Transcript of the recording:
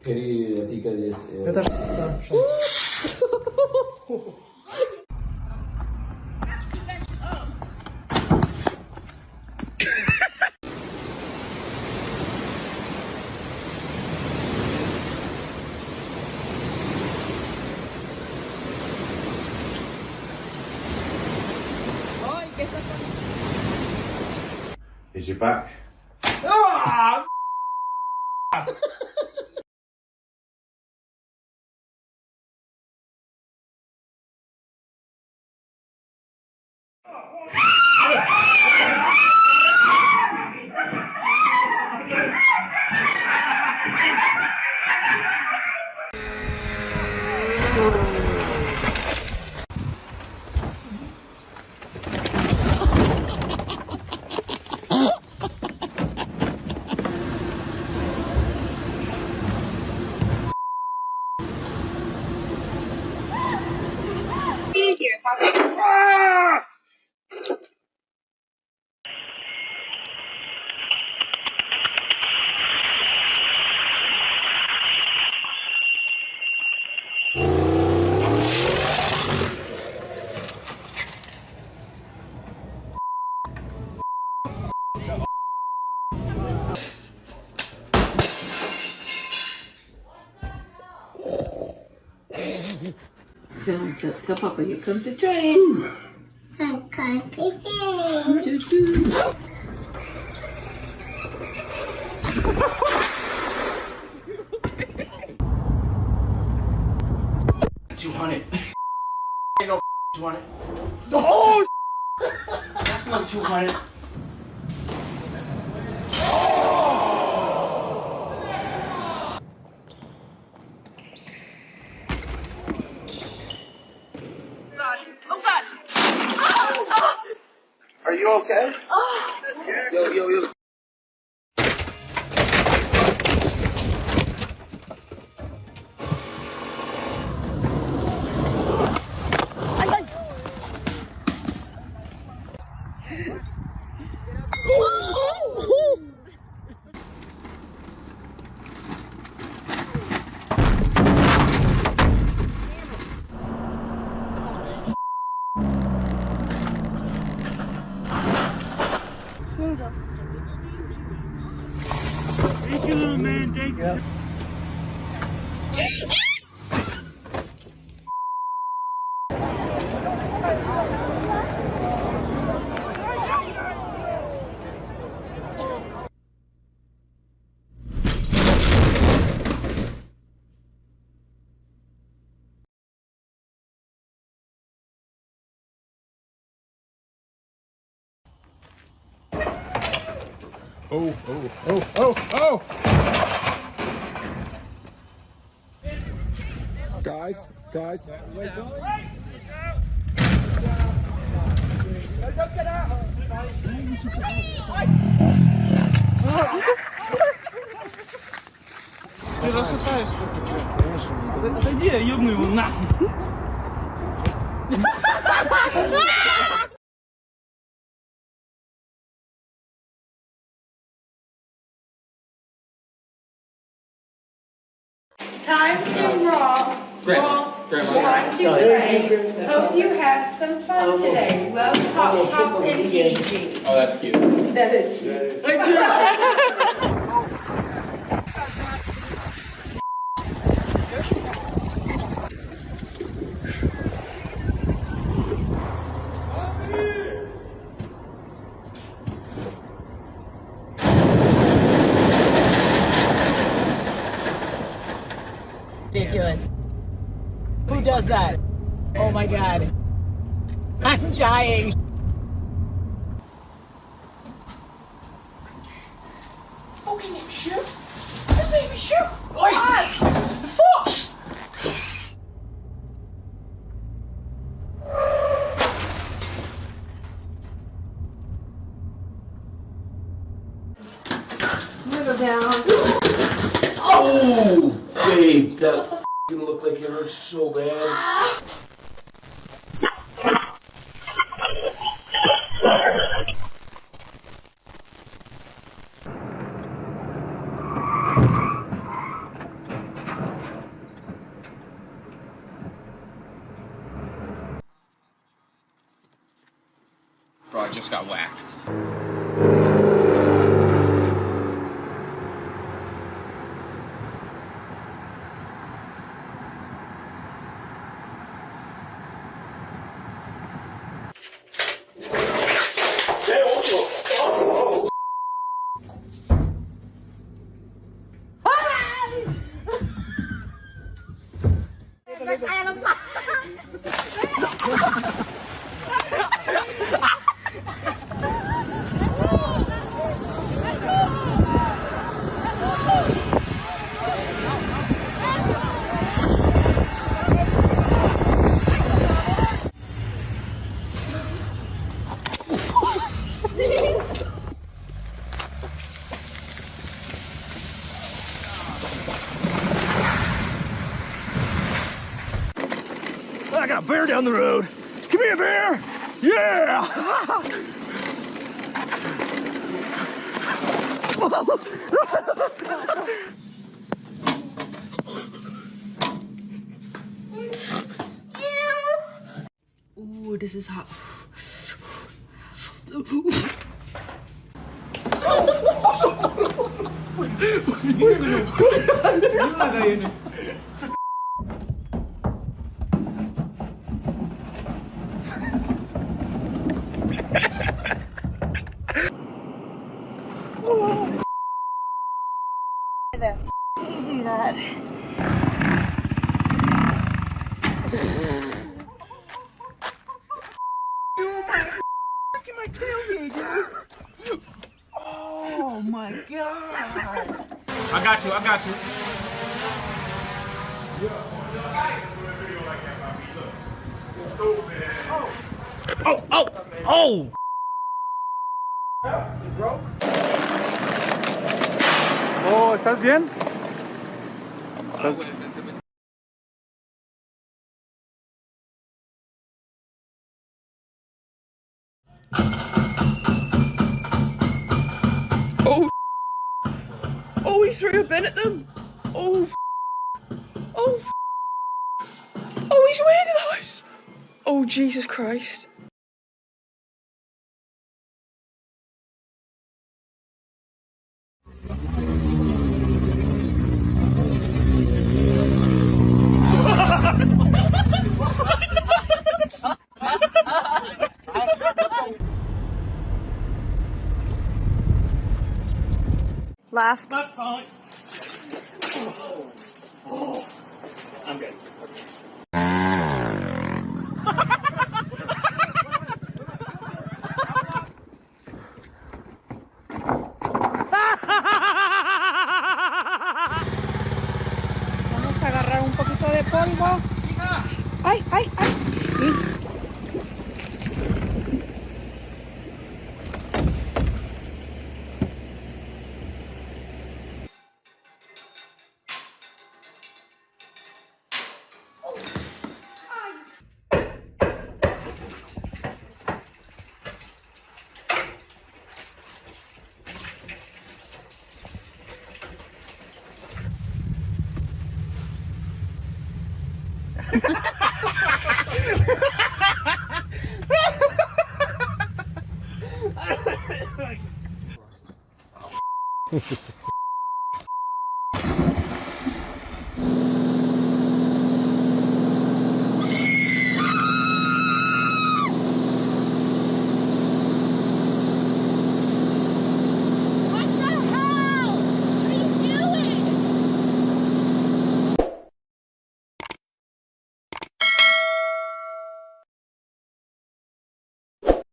Quería a ti que dices. Is your back? Ah! Tell Papa, here comes the train. I'm confident. Choo-choo. 200. Ain't no 200. Oh! That's not 200. Are you okay? Yo. Thank you, little man. Thank you. Oh! Guys. Ты расшатаешься. Отойди, я ёбну его нахуй. Time to roll. Watch you play. Hope you have some fun today. Love, Pop, and Gigi. Oh, that's cute. That is cute. Ridiculous. Who does that? Oh my god. I'm dying. Fucking name is Shoot. His name is Shoot. Wait. Fuck. Middle down. Oh, babe, that gonna look like it hurts so bad. just got whacked. I got a bear down the road. Come here, bear. Yeah. Ooh, this is hot. Did you do that? Oh my god. I got you, I got you. Oh, oh, oh! Oh, ¿estás bien? Oh, oh, he threw a bin at them. Oh, oh, oh, he's away in the house. Oh, Jesus Christ. Left. I'm good. Vamos a agarrar un poquito de polvo. ¡Ay, ay, ay!